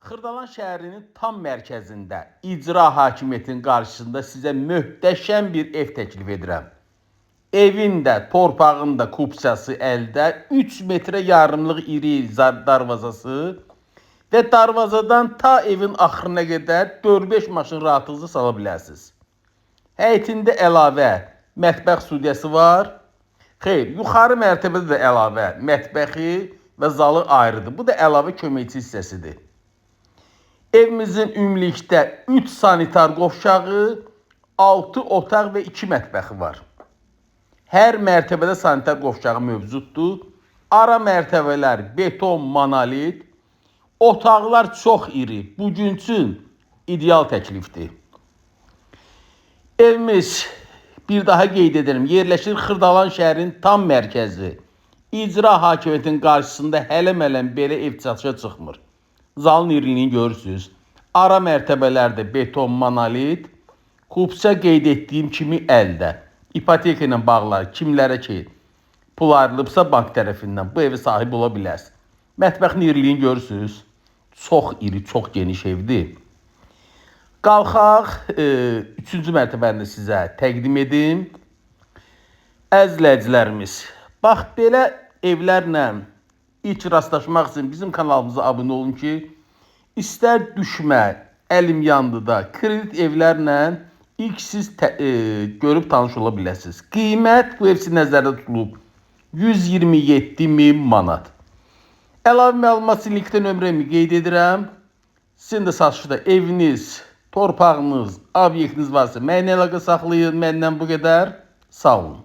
Xırdalan şəhərinin tam mərkəzində icra hakimiyyətinin qarşısında sizə möhtəşəm bir ev təklif edirəm. Evin də, torpağın da kupçası əldə, 3 metrə yarımlıq iri darvazası və darvazadan ta evin axırına qədər 4-5 maşın rahatlıqla sala bilərsiniz. Həyətində əlavə mətbəx studiyası var. Xeyr, yuxarı mərtəbədə də əlavə mətbəxi və zalı ayrıdır. Bu da əlavə köməkçi hissəsidir. Evimizin ümumilikdə 3 sanitar qovşağı, 6 otaq və 2 mətbəxi var. Hər mərtəbədə sanitar qovşağı mövcuddur. Ara mərtəbələr beton, monolit. Otaqlar çox iri. Bugün üçün ideal təklifdir. Evimiz, bir daha qeyd edelim, yerləşir Xırdalan şəhərinin tam mərkəzi. İcra hakimiyyətinin qarşısında hələm-hələm belə ev satışa çıxmır. Zalın iriliyini görürsünüz. Ara mərtəbələrdə beton, monolit. Kupça qeyd etdiyim kimi əldə. İpoteka ilə bağlı kimlərə ki pul ayrılıbsa bank tərəfindən bu evi sahib ola bilərsiniz. Mətbəxin iriliyini görürsünüz. Çox iri, çox geniş evdir. Qalxaq 3-cü mərtəbəni sizə təqdim edim. Əzizləyicilərimiz, bax belə evlərlə ilk rastlaşmaq üçün bizim kanalımıza abunə olun ki, istər düşmə, əlim yandıda kredit evlərlə ilk siz görüb tanış ola biləsiniz. Qiymət bu ev nəzərdə tutulub 127.000 manat. Əlavə məlumat üçün linkdə nömrəmi qeyd edirəm. Sizin də satışda eviniz, torpağınız, obyektiniz varsa mənimlə əlaqə saxlayın. Məndən bu qədər. Sağ olun.